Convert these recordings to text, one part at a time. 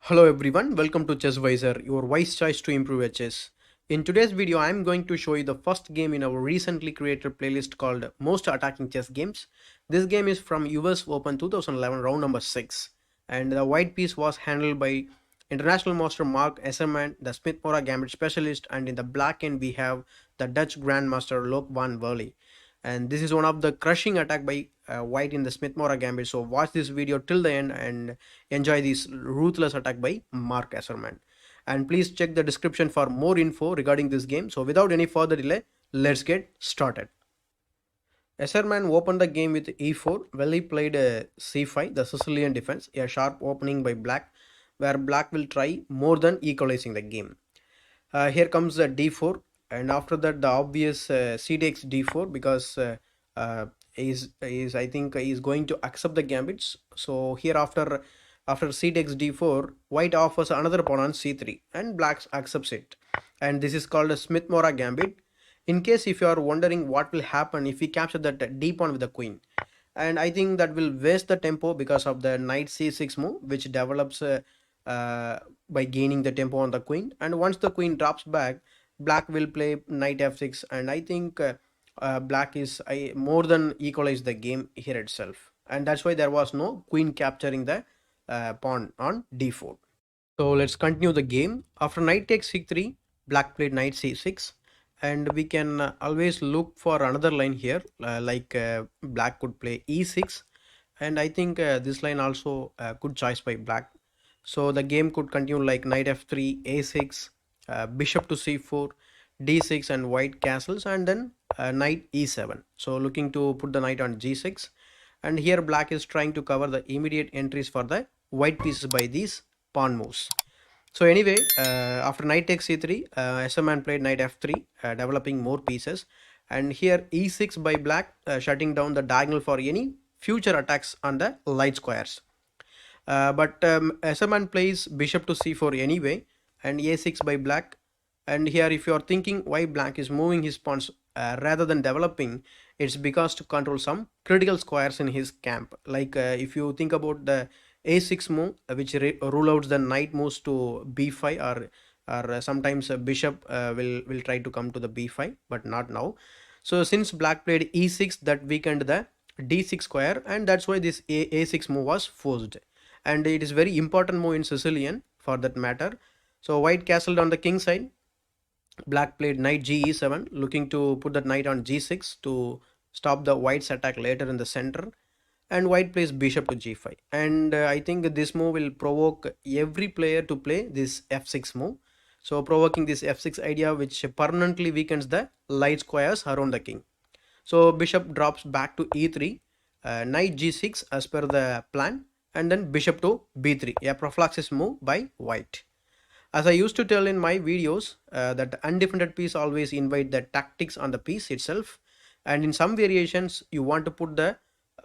Hello everyone, welcome to ChessVisor, your wise choice to improve your chess. In today's video, I am going to show you the first game in our recently created playlist called Most Attacking Chess Games. This game is from US Open 2011 round number 6, and the white piece was handled by international master Mark Esserman, the Smith-Morra Gambit specialist, and in the black end we have the Dutch grandmaster Loek van Werle. And this is one of the crushing attack by white in the Smith-Morra Gambit. So watch this video till the end and enjoy this ruthless attack by Mark Esserman. And please check the description for more info regarding this game. So without any further delay, let's get started. Esserman opened the game with e4, while he played c5, the Sicilian defense, a sharp opening by black, where black will try more than equalizing the game. Here comes the d4, and after that the obvious c takes d4 because is I think is going to accept the gambits. So here after c takes d4, white offers another pawn on c3 and black accepts it, and this is called a Smith-Morra Gambit. In case if you are wondering what will happen if we capture that d pawn with the queen, and I think that will waste the tempo because of the knight c6 move which develops by gaining the tempo on the queen, and once the queen drops back, black will play knight f6, and I think black is more than equalize the game here itself, and that's why there was no queen capturing the pawn on d4. So let's continue the game. After knight takes c3, black played knight c6, and we can always look for another line here, black could play e6, and I think this line also good choice by black. So the game could continue like knight f3, a6, bishop to c4, d6, and white castles, and then knight e7. So looking to put the knight on g6, and here black is trying to cover the immediate entries for the white pieces by these pawn moves. So anyway, after knight takes c3, Esserman played knight f3, developing more pieces, and here e6 by black, shutting down the diagonal for any future attacks on the light squares. But Esserman plays bishop to c4 anyway, and a6 by black. And here if you are thinking why black is moving his pawns rather than developing, it's because to control some critical squares in his camp. Like if you think about the a6 move, which rule out the knight moves to b5, or sometimes a bishop will try to come to the b5, but not now. So since black played e6, that weakened the d6 square, and that's why this a6 move was forced, and it is very important move in Sicilian for that matter. So white castled on the king side, black played knight ge7, looking to put that knight on g6 to stop the white's attack later in the center, and white plays bishop to g5, and I think this move will provoke every player to play this f6 move, so provoking this f6 idea which permanently weakens the light squares around the king. So bishop drops back to e3, knight g6 as per the plan, and then bishop to b3, a prophylaxis move by white. As I used to tell in my videos, that undefended piece always invite the tactics on the piece itself, and in some variations you want to put the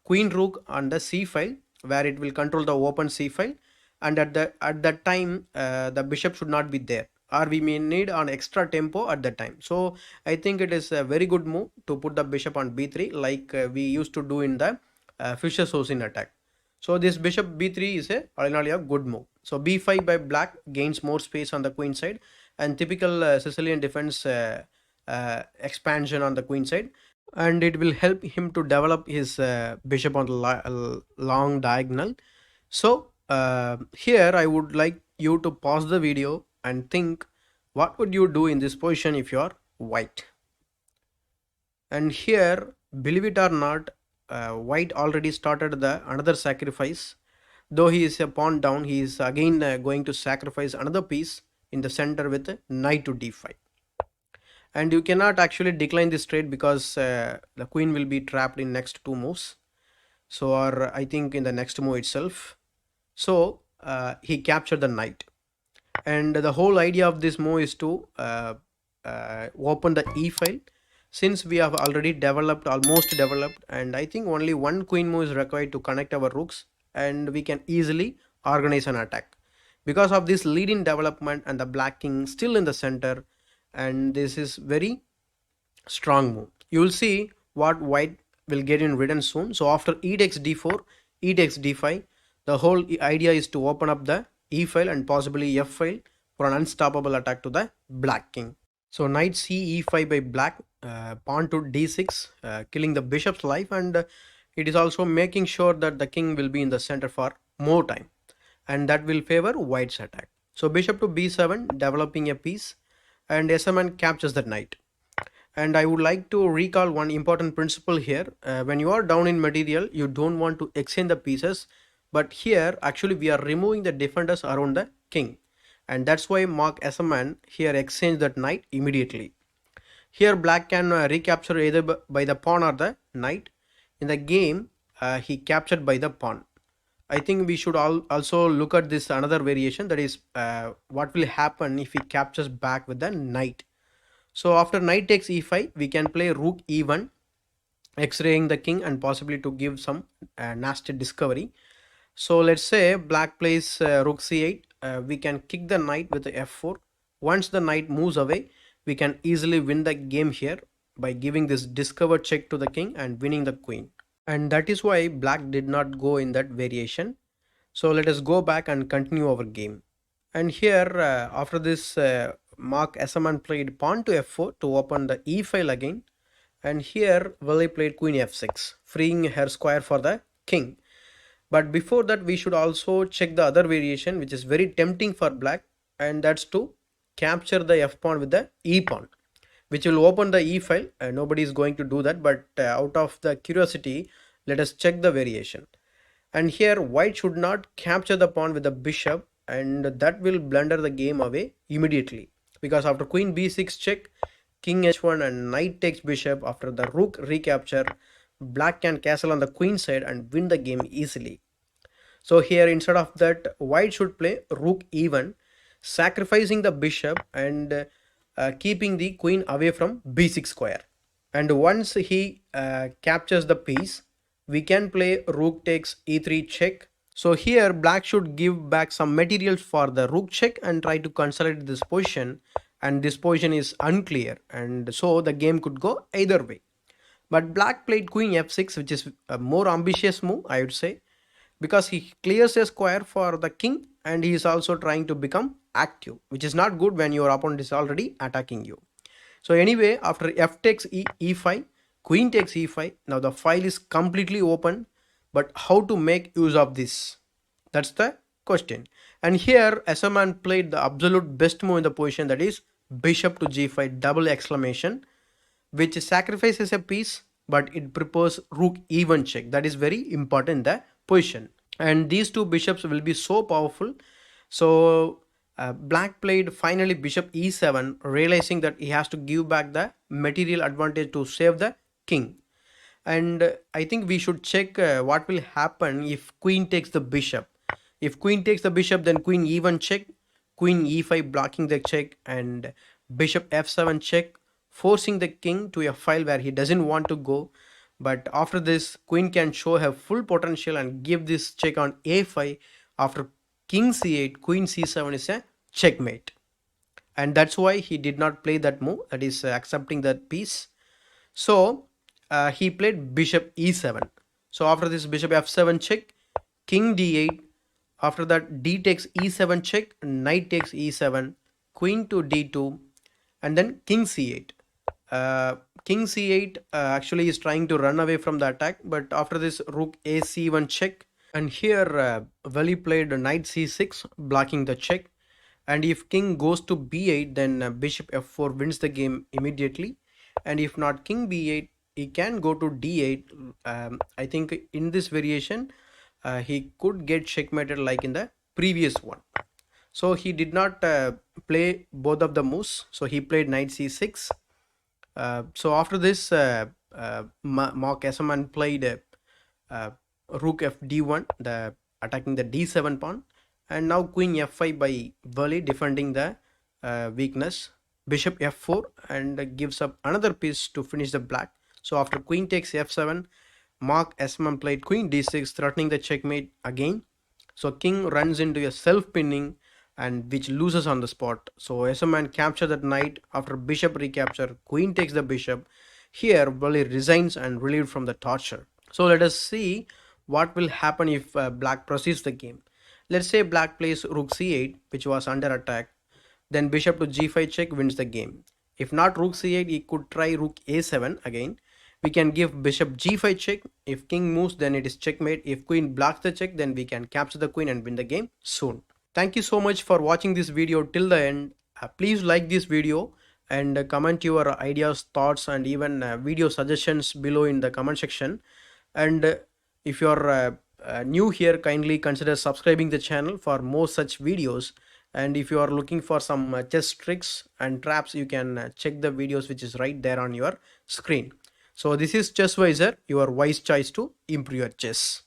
queen rook on the c file where it will control the open c file, and at that time the bishop should not be there, or we may need an extra tempo at that time. So I think it is a very good move to put the bishop on b3 like we used to do in the Fischer-Sosin attack. So this bishop b3 is a good move. So b5 by black gains more space on the queen side, and typical Sicilian defense expansion on the queen side, and it will help him to develop his bishop on the long diagonal. So here I would like you to pause the video and think what would you do in this position if you are white. And here, believe it or not, white already started the another sacrifice. Though he is a pawn down, he is again going to sacrifice another piece in the center with knight to d5, and you cannot actually decline this trade because the queen will be trapped in next two moves, so or I think in the next move itself. So he captured the knight, and the whole idea of this move is to open the e file, since we have already developed, almost developed, and I think only one queen move is required to connect our rooks, and we can easily organize an attack because of this leading development and the black king still in the center, and this is very strong move. You will see what white will get in written soon. So after e takes d4, e takes d5, the whole idea is to open up the e file and possibly f file for an unstoppable attack to the black king. So knight c e5 by black, pawn to d6, killing the bishop's life, and it is also making sure that the king will be in the center for more time, and that will favor white's attack. So bishop to b7, developing a piece, and SMN captures the knight. And I would like to recall one important principle here. When you are down in material, you don't want to exchange the pieces, but here actually we are removing the defenders around the king, and that's why Mark SMN here exchange that knight immediately. Here black can recapture either by the pawn or the knight. In the game, he captured by the pawn. I think we should also look at this another variation, that is what will happen if he captures back with the knight. So after knight takes e5, we can play rook e1, x-raying the king and possibly to give some nasty discovery. So let's say black plays rook c8, we can kick the knight with the f4. Once the knight moves away, we can easily win the game here by giving this discovered check to the king and winning the queen. And that is why black did not go in that variation. So let us go back and continue our game. And here after this Mark Esserman played pawn to f4 to open the e file again, and here Willie played queen f6, freeing her square for the king. But before that, we should also check the other variation which is very tempting for black, and that's to capture the f pawn with the e pawn, which will open the e file. Nobody is going to do that, but out of the curiosity, let us check the variation. And here white should not capture the pawn with the bishop, and that will blunder the game away immediately, because after queen b6 check, king h1 and knight takes bishop, after the rook recapture, black can castle on the queen side and win the game easily. So here instead of that, white should play rook e1, sacrificing the bishop and keeping the queen away from b6 square. And once he captures the piece, we can play rook takes e3 check. So here black should give back some materials for the rook check and try to consolidate this position, and this position is unclear, and so the game could go either way. But black played queen f6, which is a more ambitious move, I would say, because he clears a square for the king and he is also trying to become active, which is not good when your opponent is already attacking you. So anyway, after f takes e5, queen takes e5, now the file is completely open, but how to make use of this? That's the question. And here Esserman played the absolute best move in the position, that is bishop to g5 double exclamation, which sacrifices a piece but it prepares rook e1 check. That is very important in the position, and these two bishops will be so powerful. So black played finally bishop e7, realizing that he has to give back the material advantage to save the king. And I think we should check what will happen if queen takes the bishop. If queen takes the bishop, then queen e1 check, queen e5 blocking the check, and bishop f7 check, forcing the king to a file where he doesn't want to go. But after this, queen can show her full potential and give this check on a5. After king c8, queen c7 is a checkmate, and that's why he did not play that move, that is accepting that piece. So he played bishop e7. So after this, bishop f7 check, king d8, after that d takes e7 check, knight takes e7, queen to d2, and then king c8. King c8 actually is trying to run away from the attack, but after this, rook a c1 check, and here Veli played knight c6 blocking the check. And if king goes to b8, then bishop f4 wins the game immediately. And if not king b8, he can go to d8. I think in this variation he could get checkmated like in the previous one. So he did not play both of the moves, so he played knight c6. So after this, Mark Esserman played rook f d1, the attacking the d7 pawn, and now queen f5 by Burley, defending the weakness. Bishop f4 and gives up another piece to finish the black. So after queen takes f7, Mark Esserman played queen d6, threatening the checkmate again. So king runs into a self-pinning, and which loses on the spot. So Esserman captured that knight. After bishop recapture, queen takes the bishop. Here Burley resigns and relieved from the torture. So let us see what will happen if black proceeds the game. Let's say black plays rook c8, which was under attack. Then bishop to g5 check wins the game. If not rook c8, he could try rook a7 again. We can give bishop g5 check. If king moves, then it is checkmate. If queen blocks the check, then we can capture the queen and win the game soon. Thank you so much for watching this video till the end. Please like this video and comment your ideas, thoughts, and even video suggestions below in the comment section. And if you're new here, kindly consider subscribing the channel for more such videos. And if you are looking for some chess tricks and traps, you can check the videos which is right there on your screen. So this is Chess Wiser, your wise choice to improve your chess.